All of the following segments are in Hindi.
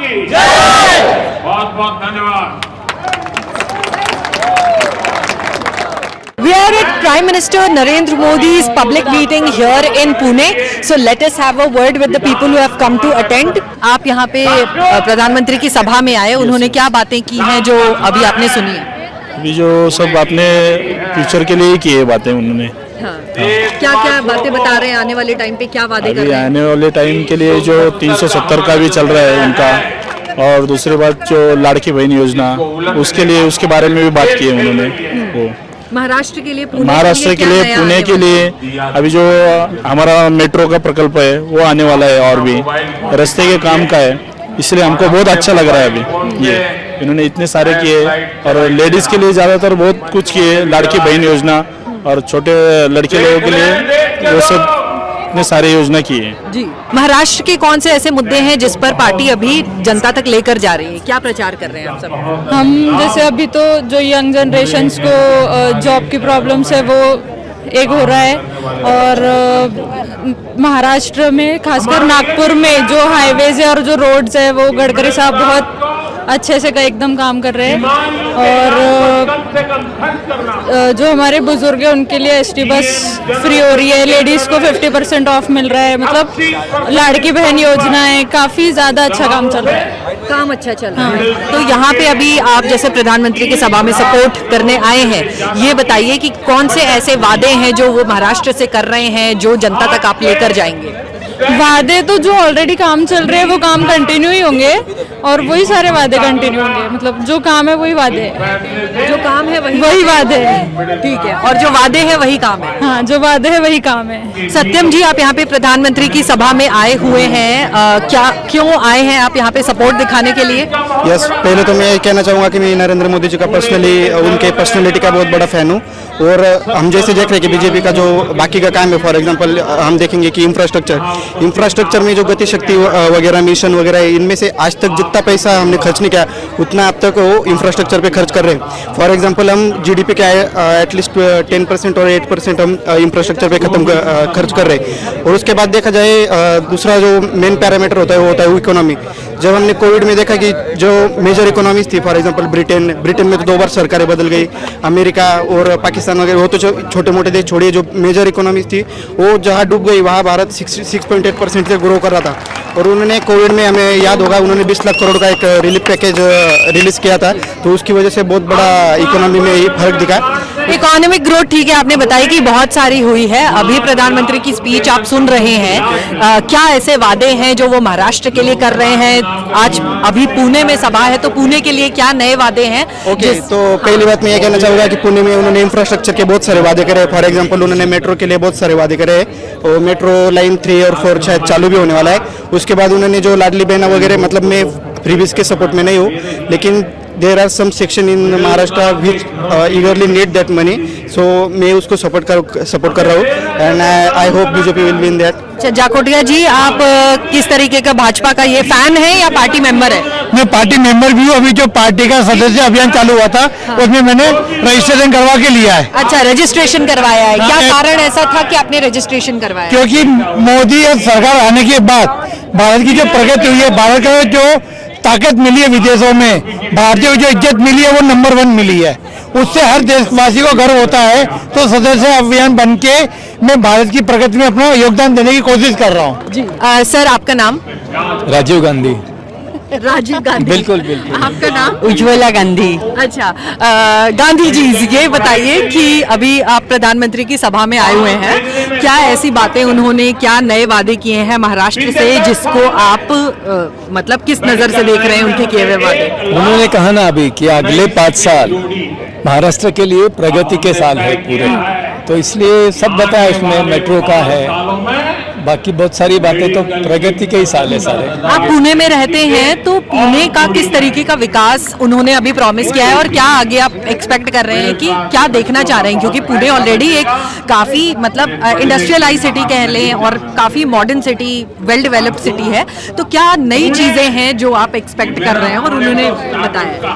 की जय। बहुत बहुत धन्यवाद। We are at Prime Minister Narendra Modi's public meeting here in Pune. So let us have a word with the people who have come to attend. आप यहाँ पे प्रधानमंत्री की सभा में आए, उन्होंने क्या बातें की हैं जो अभी आपने सुनी है? अभी जो सब आपने फ्यूचर के लिए की है बातें उन्होंने। हाँ। क्या क्या बातें बता रहे हैं आने वाले टाइम पे, क्या वादे कर अभी रहे हैं? आने वाले टाइम के लिए जो 370 का भी चल रहा है उनका, और दूसरी बात जो लाड़की बहन योजना, उसके लिए उसके बारे में भी बात की है उन्होंने। वो महाराष्ट्र के लिए महाराष्ट्र के लिए पुणे के लिए अभी जो हमारा मेट्रो का प्रकल्प है वो आने वाला है, और भी रास्ते के काम का है, इसलिए हमको बहुत अच्छा लग रहा है। अभी ये इन्होंने इतने सारे किए, और लेडीज के लिए ज़्यादातर बहुत कुछ किए, लाड़की बहन योजना और छोटे लड़के लोगों के लिए वो सब इतने सारे योजना किए हैं। जी, महाराष्ट्र के कौन से ऐसे मुद्दे हैं जिस पर पार्टी अभी जनता तक लेकर जा रही है? क्या प्रचार कर रहे हैं आप सब? हम जैसे अभी तो जो यंग जनरेशन्स को जॉब की प्रॉब्लम्स है वो एक हो रहा है, और महाराष्ट्र में खासकर नागपुर में जो हाईवेज है और जो रोड्स है वो गडकरी साहब बहुत अच्छे से एकदम काम कर रहे हैं। और जो हमारे बुजुर्ग हैं उनके लिए एसटी बस फ्री हो रही है, लेडीज़ को 50% ऑफ मिल रहा है, मतलब लाड़की बहन योजना है, काफ़ी ज़्यादा अच्छा काम चल रहा है। काम अच्छा चल रहा है। तो यहाँ पे अभी आप जैसे प्रधानमंत्री की सभा में सपोर्ट करने आए हैं, ये बताइए कि कौन से ऐसे वादे हैं जो वो महाराष्ट्र से कर रहे हैं जो जनता तक आप लेकर जाएंगे? वादे तो जो ऑलरेडी काम चल रहे हैं वो काम कंटिन्यू ही होंगे, और वही सारे वादे कंटिन्यू होंगे, मतलब जो काम है वही वादे है, जो काम है वही वादे है। ठीक है, और जो वादे हैं वही काम है। हाँ, जो वादे है वही काम है। सत्यम जी, आप यहाँ पे प्रधानमंत्री की सभा में आए हुए हैं, क्या क्यों आए हैं आप यहाँ पे सपोर्ट दिखाने के लिए? यस, पहले तो मैं कहना चाहूँगा कि मैं नरेंद्र मोदी जी का पर्सनली उनके पर्सनैलिटी का बहुत बड़ा फ़ैन हूँ, और हम जैसे देख रहे हैं कि बीजेपी का जो बाकी का काम है, फॉर एग्जांपल हम देखेंगे कि इंफ्रास्ट्रक्चर में जो गति शक्ति वगैरह मिशन वगैरह, इनमें से आज तक जितना पैसा हमने खर्च नहीं किया उतना अब तक वो इंफ्रास्ट्रक्चर पे खर्च कर रहे हैं। फॉर एग्जांपल हम जीडीपी के एटलीस्ट 10% और 8% हम इंफ्रास्ट्रक्चर पे खर्च कर रहे हैं। और उसके बाद देखा जाए दूसरा जो मेन पैरामीटर होता है वो होता है इकोनॉमी। जब हमने कोविड में देखा कि जो मेजर इकोनॉमीज थी, फॉर एग्जांपल ब्रिटेन में तो 2 बार सरकारें बदल गई, अमेरिका और पाकिस्तान वगैरह वो तो छोटे मोटे देश छोड़िए, जो मेजर इकोनॉमीज थी वो जहाँ डूब गई वहाँ भारत 6.8% से ग्रो कर रहा था। और उन्होंने कोविड में, हमें याद होगा, उन्होंने 20 लाख करोड़ का एक रिलीफ पैकेज रिलीज किया था, तो उसकी वजह से बहुत बड़ा इकोनॉमी में फर्क दिखा। इकोनॉमिक ग्रोथ ठीक है, आपने बताई कि बहुत सारी हुई है। अभी प्रधानमंत्री की स्पीच आप सुन रहे हैं, क्या ऐसे वादे हैं जो वो महाराष्ट्र के लिए कर रहे हैं? आज अभी पुणे में सभा है, तो पुणे के लिए क्या नए वादे हैं? तो पहली बात मैं ये कहना चाहूँगा कि पुणे में उन्होंने इंफ्रास्ट्रक्चर के बहुत सारे वादे करे। फॉर एग्जांपल उन्होंने मेट्रो के लिए बहुत सारे वादे करे, और मेट्रो लाइन 3 और 4 शायद चालू भी होने वाला है। उसके बाद उन्होंने जो लाडली बहना वगैरह, मतलब मैं फ्रीबीज के सपोर्ट में नहीं हूँ, लेकिन there are some section in Maharashtra which eagerly need that money, so मैं उसको सपोर्ट कर रहा हूँ, and I hope BJP will win that. Jakotia ji, आप किस तरीके का भाजपा का ये फैन है या पार्टी मेंबर है? मैं पार्टी मेंबर भी हूँ। अभी जो पार्टी का सदस्य अभियान चालू हुआ था, उसमें मैंने रजिस्ट्रेशन करवा के लिया है। अच्छा, रजिस्ट्रेशन करवाया है। क्या कारण ऐसा था कि आपने रजिस्ट्रेशन करवाया? क्योंकि मोदी सरकार आने के बाद भारत की जो प्रगति हुई है, भारत का जो ताकत मिली है विदेशों में, भारतीयों को जो इज्जत मिली है वो नंबर 1 मिली है, उससे हर देशवासी को गर्व होता है। तो सदस्य अभियान बन के मैं भारत की प्रगति में अपना योगदान देने की कोशिश कर रहा हूँ। जी सर, आपका नाम? राजीव गांधी। राजीव गांधी, बिल्कुल बिल्कुल। आपका नाम? उज्ज्वला गांधी। अच्छा, गांधी जी, ये बताइए कि अभी आप प्रधानमंत्री की सभा में आए हुए हैं, क्या ऐसी बातें उन्होंने, क्या नए वादे किए हैं महाराष्ट्र से जिसको आप मतलब किस नज़र से देख रहे हैं उनके किए हुए वादे? उन्होंने कहा ना अभी कि अगले 5 साल महाराष्ट्र के लिए प्रगति के साल है पूरे, तो इसलिए सब बताया उसमें, मेट्रो का है, बाकी बहुत सारी बातें तो प्रगति के ही साल है सारे। आप पुणे में रहते हैं, तो पुणे का किस तरीके का विकास उन्होंने अभी प्रॉमिस किया है, और क्या आगे आप एक्सपेक्ट कर रहे हैं कि क्या देखना चाह रहे हैं? क्योंकि पुणे ऑलरेडी एक काफ़ी मतलब इंडस्ट्रियलाइज सिटी कह लें, और काफ़ी modern city, well developed city है, तो क्या नई चीज़ें हैं जो आप एक्सपेक्ट कर रहे हैं और उन्होंने बताया?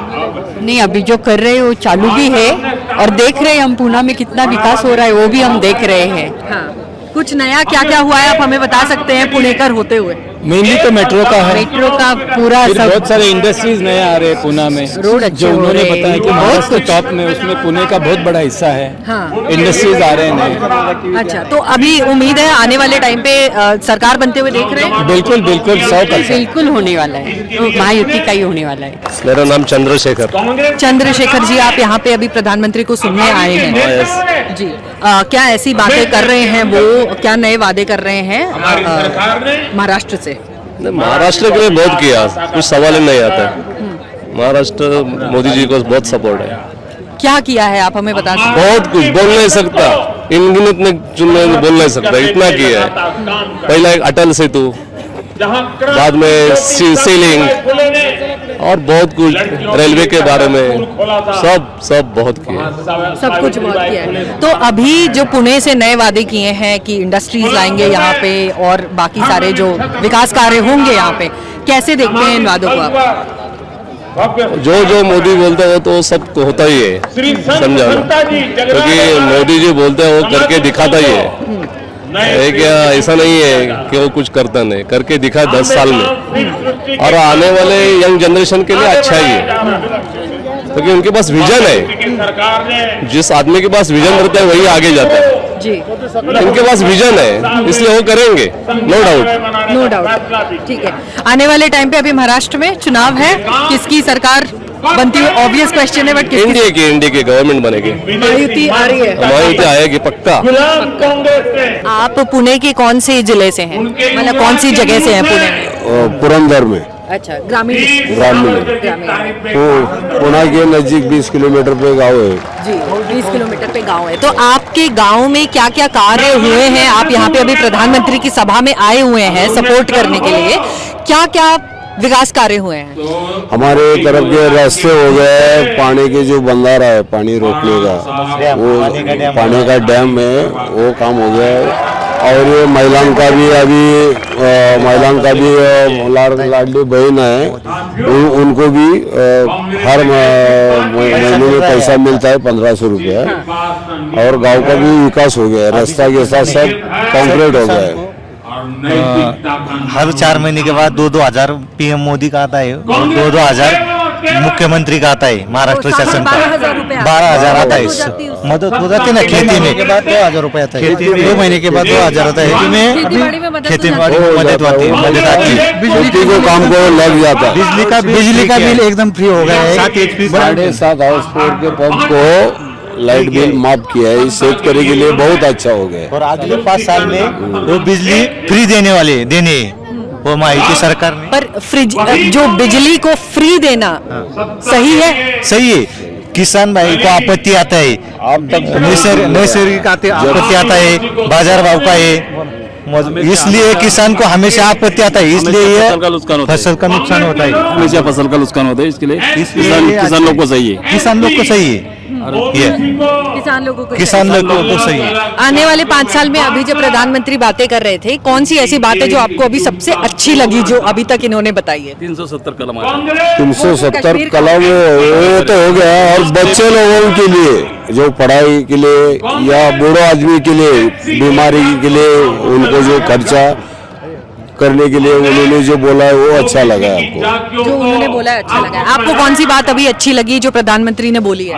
नहीं, अभी जो कर रहे हैं वो चालू भी है, और देख रहे हैं हम पुणे में कितना विकास हो रहा है वो भी हम देख रहे हैं। हाँ, कुछ नया क्या क्या हुआ है आप हमें बता सकते हैं पुणेकर होते हुए? मेनली तो मेट्रो का है, मेट्रो का पूरा फिर सब बहुत सारे इंडस्ट्रीज नए आ रहे हैं पुणे में, रोड अच्छे जो हो उन्होंने रहे बताया कि हैं, बहुत महाराष्ट्र कुछ। टॉप में, उसमें पुणे का बहुत बड़ा हिस्सा है। हाँ। इंडस्ट्रीज आ रहे हैं नए। अच्छा, तो अभी उम्मीद है आने वाले टाइम पे सरकार बनते हुए देख रहे हैं? बिल्कुल बिल्कुल 100%। बिल्कुल होने वाला है, महायुति का ही होने वाला है। मेरा नाम चंद्रशेखर। चंद्रशेखर जी, आप यहाँ पे अभी प्रधानमंत्री को सुनने आए हैं जी। क्या ऐसी बातें कर रहे हैं वो, क्या नए वादे कर रहे हैं महाराष्ट्र से? महाराष्ट्र के लिए बहुत किया, कुछ सवाल ही नहीं आता है। महाराष्ट्र मोदी जी को बहुत सपोर्ट है। क्या किया है आप हमें बता सकते हैं? बहुत कुछ बोल नहीं सकता, इनगिनत में चुनने बोल नहीं सकता, इतना किया है। पहला एक अटल सेतु, बाद में सीलिंग और बहुत कुछ, रेलवे के बारे में सब बहुत किया। सब कुछ बहुत किया है। तो अभी जो पुणे से नए वादे किए हैं कि इंडस्ट्रीज लाएंगे यहाँ पे और बाकी सारे जो विकास कार्य होंगे यहाँ पे, कैसे देखते हैं इन वादों को आप? जो जो मोदी बोलते हैं वो तो सब होता ही है, समझा ना? क्योंकि मोदी जी बोलते हैं वो करके दिखाता ही है क्या? ऐसा नहीं है कि वो कुछ करता नहीं, करके दिखा 10 साल में। और आने वाले यंग जनरेशन के लिए अच्छा ही है, क्योंकि उनके पास विजन है। जिस आदमी के पास विजन रहता है वही आगे जाता है जी। इनके पास विजन है, इसलिए वो करेंगे, नो डाउट। नो डाउट, ठीक है। आने वाले टाइम पे अभी महाराष्ट्र में चुनाव है, किसकी सरकार बनती है? ऑब्वियस क्वेश्चन है, बट इंडिया की गवर्नमेंट बनेगी, महायुति आ रही है? महायुति आएगी पक्का। आप पुणे के कौन से जिले से हैं, मतलब कौन सी जगह से हैं पुणे में? पुरंदर में। अच्छा, ग्रामीण पुणे के नजदीक 20 किलोमीटर पे गांव है जी। 20 किलोमीटर पे गांव है। तो आपके गांव में क्या क्या कार्य हुए हैं? आप यहाँ पे अभी प्रधानमंत्री की सभा में आए हुए हैं सपोर्ट करने के लिए, क्या क्या विकास कार्य हुए हैं? हमारे तरफ के रास्ते हो गए, पानी के जो बंधारा है पानी रोकने का, वो पानी का डैम है, वो काम हो गया है। और ये महिलाओं का भी लाडली बहन है, उनको भी हर महीने में पैसा मिलता है 1500 रुपया। और गांव का भी विकास हो गया है, रास्ता के साथ सब कंक्रीट हो गया है। हर 4 महीने के बाद 2-2 हजार पीएम मोदी का आता है, 2-2 हजार मुख्यमंत्री का आता है, महाराष्ट्र शासन का 12,000 आता है। मदद हो जाती है ना खेती में, के बाद 2,000 रुपए आता है, 2 महीने के बाद 2,000 आता है। खेती बाड़ी में मदद आती है, बिजली को काम को लग जाता है। बिजली का बिल एकदम फ्री हो गया है। 7.5 हाउस बोर्ड के पंप को लाइट बिल माफ किया है, इस शेतकरी के लिए बहुत अच्छा हो गया। और अगले 5 साल में वो बिजली फ्री देने वो महायुति सरकार ने। पर फ्रिज जो बिजली को फ्री देना सही है? सही है। किसान भाई को आपत्ति आता है, नैसर्गिक आपत्ति आता है, बाजार भाव का है, इसलिए किसान को हमेशा आपत्ति आता है, इसलिए फसल का नुकसान होता है, हमेशा फसल का नुकसान होता है। इसके लिए किसान लोग को सही है, किसान लोग को सही है, किसान लोगों को सही है। आने वाले 5 साल में अभी जब प्रधानमंत्री बातें कर रहे थे, कौन सी ऐसी बात है जो आपको अभी सबसे अच्छी लगी जो अभी तक इन्होंने बताई है? 370 कलम 370 कलम वो तो हो गया। और बच्चे लोगों के लिए जो पढ़ाई के लिए या बूढ़े आदमी के लिए बीमारी के लिए उनको जो खर्चा करने के लिए उन्होंने जो बोला है वो अच्छा लगा है आपको? जो उन्होंने बोला है अच्छा लगा है आपको? कौन सी बात अभी अच्छी लगी जो प्रधानमंत्री ने बोली है?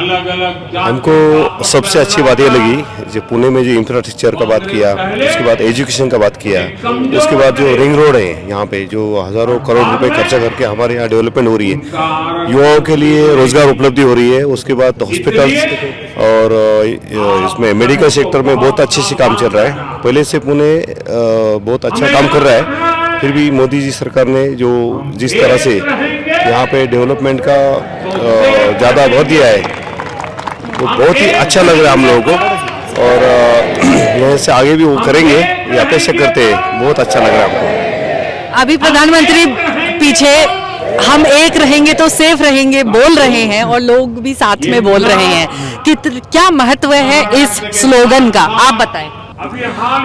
हमको सबसे अच्छी बात ये लगी जो पुणे में जो इंफ्रास्ट्रक्चर का बात किया, उसके बाद एजुकेशन का बात किया, उसके बाद जो रिंग रोड है यहाँ पे जो हजारों करोड़ रुपए खर्चा करके हमारे यहाँ डेवलपमेंट हो रही है, युवाओं के लिए रोजगार उपलब्धि हो रही है। उसके बाद हॉस्पिटल्स और इसमें मेडिकल सेक्टर में बहुत अच्छे से काम चल रहा है। पहले से पुणे बहुत अच्छा काम कर रहा है, फिर भी मोदी जी सरकार ने जो जिस तरह से यहाँ पे डेवलपमेंट का ज़्यादा बढ़ दिया है वो बहुत ही अच्छा लग रहा है हम लोगों को। और यहाँ से आगे भी वो करेंगे ये अपेक्षा करते हैं, बहुत अच्छा लग रहा है हमको। अभी प्रधानमंत्री पीछे हम एक रहेंगे तो सेफ रहेंगे बोल रहे हैं और लोग भी साथ में बोल रहे हैं कि क्या महत्व है इस स्लोगन का, आप बताएं।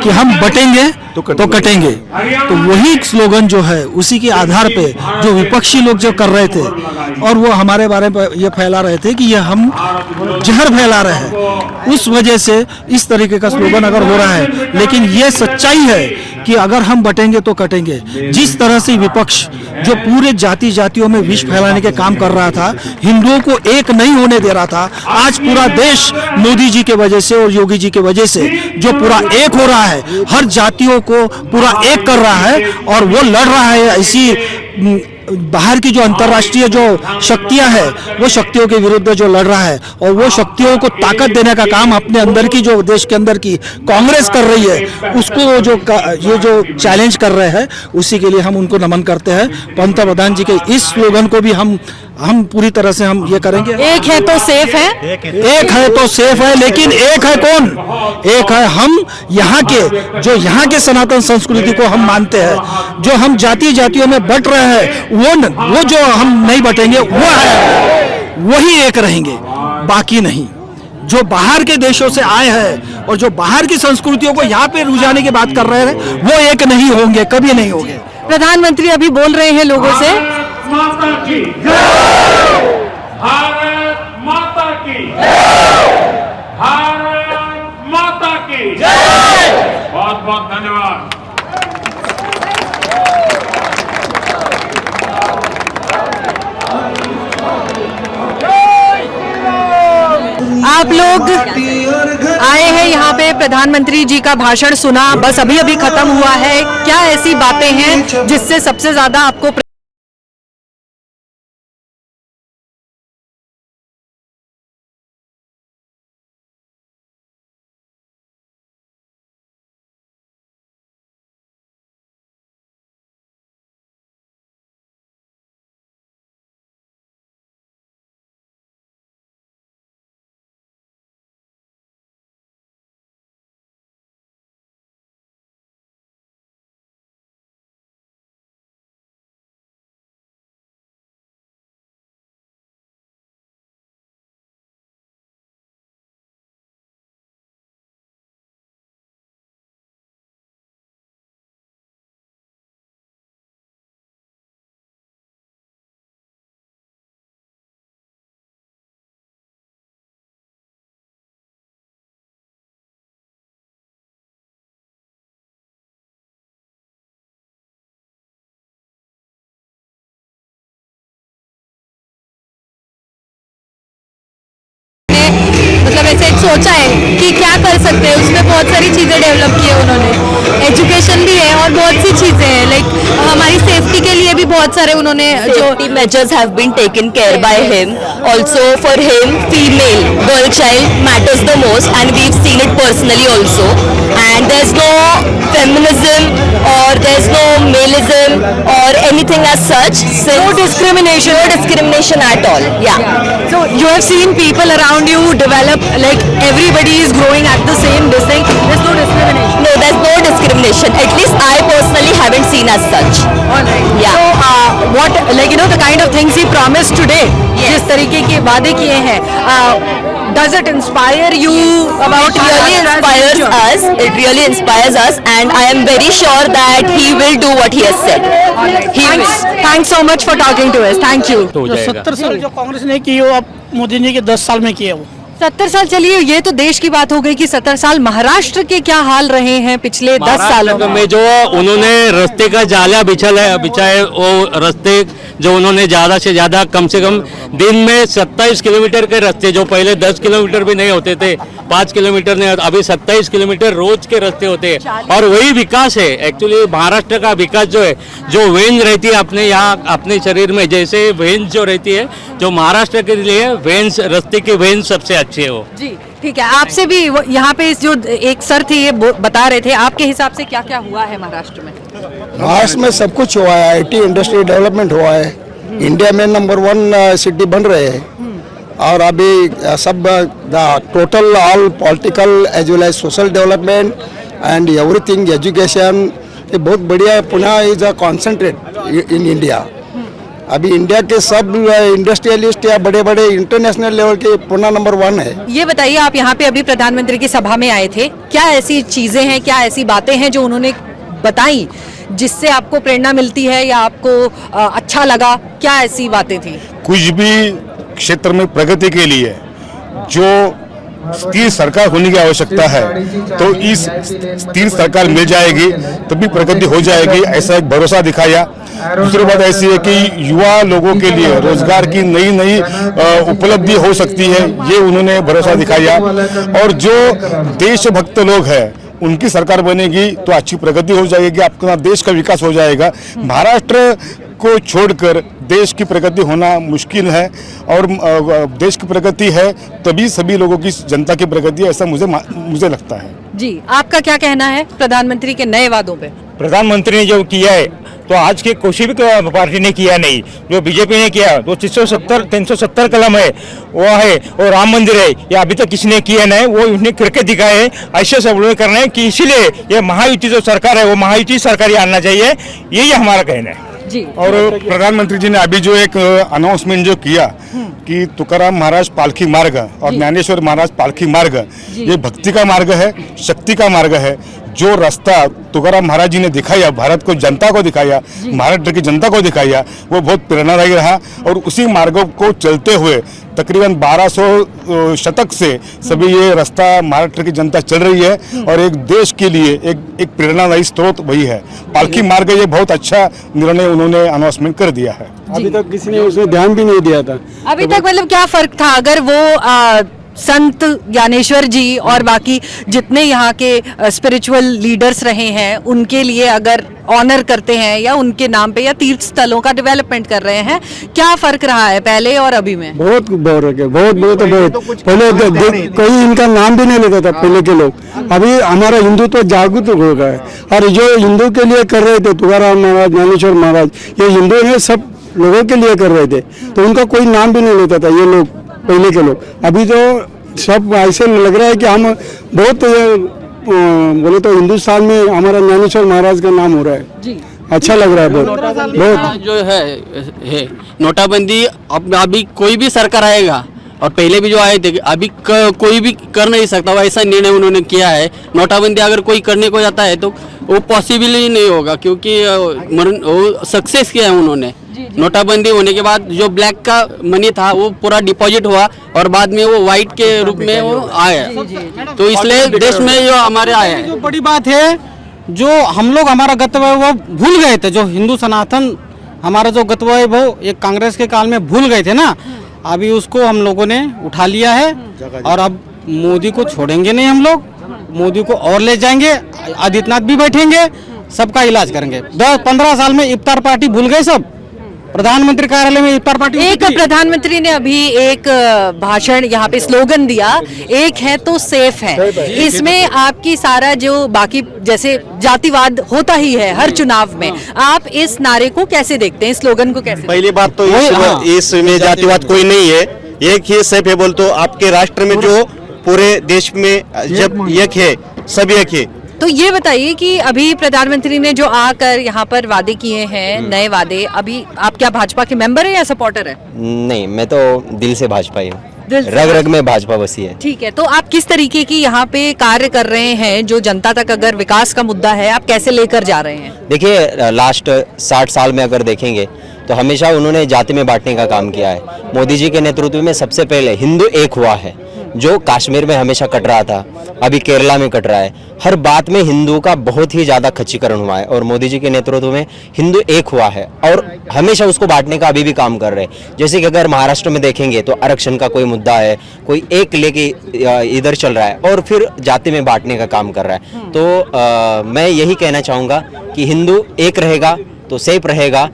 कि हम बटेंगे तो कटेंगे, तो वही स्लोगन जो है उसी के आधार पे जो विपक्षी लोग जो कर रहे थे और वो हमारे बारे में ये फैला रहे थे कि ये हम जहर फैला रहे हैं, उस वजह से इस तरीके का स्लोगन अगर हो रहा है। लेकिन ये सच्चाई है कि अगर हम बटेंगे तो कटेंगे। जिस तरह से विपक्ष जो पूरे जाति जातियों में विष फैलाने के काम कर रहा था, हिंदुओं को एक नहीं होने दे रहा था, आज पूरा देश मोदी जी के वजह से और योगी जी के वजह से जो पूरा एक हो रहा है, हर जातियों को पूरा एक कर रहा है और वो लड़ रहा है ऐसी बाहर की जो अंतर्राष्ट्रीय जो शक्तियां हैं वो शक्तियों के विरुद्ध जो लड़ रहा है और वो शक्तियों को ताकत देने का काम अपने अंदर की जो देश के अंदर की कांग्रेस कर रही है, उसको जो ये जो चैलेंज कर रहे हैं उसी के लिए हम उनको नमन करते हैं। पंतप्रधान जी के इस स्लोगन को भी हम पूरी तरह से हम ये करेंगे। एक है तो सेफ है, एक है तो सेफ है, लेकिन एक है कौन? एक है हम यहाँ के, जो यहाँ के सनातन संस्कृति को हम मानते हैं, जो हम जाति जातियों में बट रहे हैं, वो जो हम नहीं बटेंगे, वो है वही एक रहेंगे, बाकी नहीं। जो बाहर के देशों से आए हैं और जो बाहर की संस्कृतियों को यहाँ पे रुझाने की बात कर रहे हैं, वो एक नहीं होंगे, कभी नहीं होंगे। प्रधानमंत्री अभी बोल रहे हैं लोगों से, माता की जय, भारत माता की जय, भारत माता की जय। बहुत बहुत धन्यवाद। आप लोग आए हैं यहाँ पे, प्रधानमंत्री जी का भाषण सुना, बस अभी अभी खत्म हुआ है। क्या ऐसी बातें हैं जिससे सबसे ज्यादा आपको ऐसे एक सोचा है कि क्या कर सकते हैं, उसमें बहुत सारी चीज़ें डेवलप की है उन्होंने। एजुकेशन भी है और बहुत सी चीज़ें हैं, लाइक हमारी सेफ्टी के लिए भी बहुत सारे उन्होंने safety measures have been taken care by him. Also for him, female girl child matters the most, and we've seen it personally also. And there's no feminism or there's no maleism or anything as such. No discrimination. No discrimination at all. Yeah. So you have seen people around you develop, like everybody is growing at the same this thing. There's no discrimination. No, there's no discrimination. At least I personally haven't seen as such. Alright. Yeah. So what, like the kind of things he promised today, जिस तरीके के वादे किए हैं, does it inspire you about it really inspires us. It really inspires us, and I am very sure that he will do what he has said. Thanks so much for talking to us. Thank you. 70 साल जो कांग्रेस ने की, वो अब मोदी जी के 10 साल में किया वो। 70 साल चलिए, ये तो देश की बात हो गई कि 70 साल महाराष्ट्र के क्या हाल रहे हैं पिछले 10 सालों में। जो उन्होंने रास्ते का जाला बिछाए, वो रास्ते जो उन्होंने ज़्यादा से ज़्यादा कम से कम दिन में 27 किलोमीटर के रास्ते, जो पहले 10 किलोमीटर भी नहीं होते थे, 5 किलोमीटर नहीं, अभी 27 किलोमीटर रोज के रास्ते होते हैं। और वही विकास है एक्चुअली महाराष्ट्र का विकास, जो है जो वेन रहती है अपने यहाँ अपने शरीर में, जैसे वेन जो रहती है, जो महाराष्ट्र के लिए वेन्स, रास्ते की वेन सबसे अच्छी है वो। जी ठीक है, आपसे भी यहाँ पे जो एक सर थे ये बता रहे थे, आपके हिसाब से क्या क्या हुआ है महाराष्ट्र में? महाराष्ट्र में सब कुछ हुआ है, आईटी इंडस्ट्री डेवलपमेंट हुआ है, इंडिया में नंबर 1 सिटी बन रहे हैं, और अभी सब total all political as well as social development and everything, education, ये बहुत बढ़िया। Pune is a concentrate in India. अभी इंडिया के सब इंडस्ट्रियलिस्ट या बड़े बड़े इंटरनेशनल लेवल के पुणे नंबर 1 है। ये बताइए, आप यहाँ पे अभी प्रधानमंत्री की सभा में आए थे, क्या ऐसी चीजें हैं, क्या ऐसी बातें हैं जो उन्होंने बताई जिससे आपको प्रेरणा मिलती है या आपको अच्छा लगा? क्या ऐसी बातें थी? कुछ भी क्षेत्र में प्रगति के लिए जो स्थिर सरकार होने की आवश्यकता है। तो इस स्थिर सरकार मिल जाएगी तभी प्रगति हो जाएगी, ऐसा एक भरोसा दिखाया। दूसरी बात ऐसी है कि युवा लोगों के लिए रोजगार की नई नई उपलब्धि हो सकती है, ये उन्होंने भरोसा दिखाया। और जो देशभक्त लोग हैं उनकी सरकार बनेगी तो अच्छी प्रगति हो जाएगी, आपका देश का विकास हो जाएगा। महाराष्ट्र को छोड़कर देश की प्रगति होना मुश्किल है, और देश की प्रगति है तभी सभी लोगों की, जनता की प्रगति है, ऐसा मुझे लगता है। जी, आपका क्या कहना है प्रधानमंत्री के नए वादों पे? प्रधानमंत्री ने जो किया है तो आज के कोई भी पार्टी ने किया नहीं, जो बीजेपी ने किया तो 370 कलम है वो है, और राम मंदिर है, ये अभी तक किसी ने किया नहीं, वो उन्हें करके दिखाए है। ऐसे सब लोग करना है कि इसीलिए ये महायुति जो सरकार है वो महायुति सरकार ही आना चाहिए, यही हमारा कहना है। जी। और प्रधानमंत्री जी ने अभी जो एक अनाउंसमेंट जो किया कि तुकाराम महाराज पालकी मार्ग और ज्ञानेश्वर महाराज पालकी मार्ग, ये भक्ति का मार्ग है, शक्ति का मार्ग है। जो रास्ता तुकाराम महाराज जी ने दिखाया, भारत को, जनता को दिखाया, महाराष्ट्र की जनता को दिखाया, वो बहुत प्रेरणादायी रहा। और उसी मार्ग को चलते हुए तकरीबन 1200 शतक से सभी ये रास्ता महाराष्ट्र की जनता चल रही है, और एक देश के लिए एक प्रेरणादायी स्रोत वही है पालकी मार्ग। ये बहुत अच्छा निर्णय उन्होंने अनाउंसमेंट कर दिया है। अभी तक किसी ने उसमें ध्यान भी नहीं दिया था। अभी तक मतलब क्या फर्क था अगर वो संत ज्ञानेश्वर जी और बाकी जितने यहाँ के स्पिरिचुअल लीडर्स रहे हैं उनके लिए अगर ऑनर करते हैं या उनके नाम पे या तीर्थ स्थलों का डेवलपमेंट कर रहे हैं, क्या फर्क रहा है पहले और अभी में? बहुत फर्क है, बहुत। पहले कोई इनका नाम भी नहीं लेता था पहले के लोग। अभी हमारा हिंदुत्व जागरूक हो गया है, और जो हिंदू के लिए कर रहे थे तुकाराम महाराज, ज्ञानेश्वर महाराज, ये हिंदू ने सब लोगों के लिए कर रहे थे, तो उनका कोई नाम भी नहीं लेता था ये लोग, पहले के लोग। अभी तो सब ऐसे लग रहा है कि हम बहुत बोले तो हिंदुस्तान में हमारा ज्ञानेश्वर महाराज का नाम हो रहा है जी। अच्छा लग रहा है बहुत। जो है नोटाबंदी, अब अभी कोई भी सरकार आएगा और पहले भी जो आए थे अभी कोई भी कर नहीं सकता, ऐसा निर्णय उन्होंने किया है। नोटाबंदी अगर कोई करने को जाता है तो वो पॉसिबल ही नहीं होगा, क्योंकि वो सक्सेस किया है उन्होंने। नोटाबंदी होने के बाद जो ब्लैक का मनी था वो पूरा डिपॉजिट हुआ, और बाद में वो वाइट के रूप में वो आया, तो इसलिए देश में जो हमारे आए हैं। जो बड़ी बात है, जो हम लोग हमारा गतव है वो भूल गए थे, जो हिंदू सनातन हमारा जो गतव है वो एक कांग्रेस के काल में भूल गए थे ना, अभी उसको हम लोगों ने उठा लिया है। और अब मोदी को छोड़ेंगे नहीं हम लोग, मोदी को और ले जाएंगे, आदित्यनाथ भी बैठेंगे, सबका इलाज करेंगे। 10-15 साल में इफ्तार पार्टी भूल गए सब, प्रधानमंत्री कार्यालय में इफ्तार पार्टी। एक प्रधानमंत्री ने अभी एक भाषण यहाँ पे स्लोगन दिया, एक है तो सेफ है। इसमें आपकी सारा जो बाकी जैसे जातिवाद होता ही है हर चुनाव में, आप इस नारे को कैसे देखते हैं, स्लोगन को कैसे? पहली बात तो इसमें जातिवाद कोई नहीं है, एक ही सेफ है। बोल तो आपके राष्ट्र में जो पूरे देश में जब एक है, सब एक है। तो ये बताइए कि अभी प्रधानमंत्री ने जो आकर यहाँ पर वादे किए हैं, नए वादे, अभी आप क्या भाजपा के मेंबर है या सपोर्टर है? नहीं, मैं तो दिल से भाजपा ही हूँ, रग रग में भाजपा बसी है। ठीक है, तो आप किस तरीके की यहाँ पे कार्य कर रहे हैं, जो जनता तक अगर विकास का मुद्दा है आप कैसे लेकर जा रहे हैं? देखिए, लास्ट 60 साल में अगर देखेंगे तो हमेशा उन्होंने जाति में बांटने का काम किया है। मोदी जी के नेतृत्व में सबसे पहले हिंदू एक हुआ है, जो कश्मीर में हमेशा कट रहा था, अभी केरला में कट रहा है। हर बात में हिंदू का बहुत ही ज़्यादा खच्चीकरण हुआ है, और मोदी जी के नेतृत्व में हिंदू एक हुआ है, और हमेशा उसको बांटने का अभी भी काम कर रहे हैं। जैसे कि अगर महाराष्ट्र में देखेंगे तो आरक्षण का कोई मुद्दा है, कोई एक लेके इधर चल रहा है, और फिर जाति में बांटने का काम कर रहा है। तो मैं यही कहना चाहूँगा कि हिंदू एक रहेगा तो सेफ रहेगा।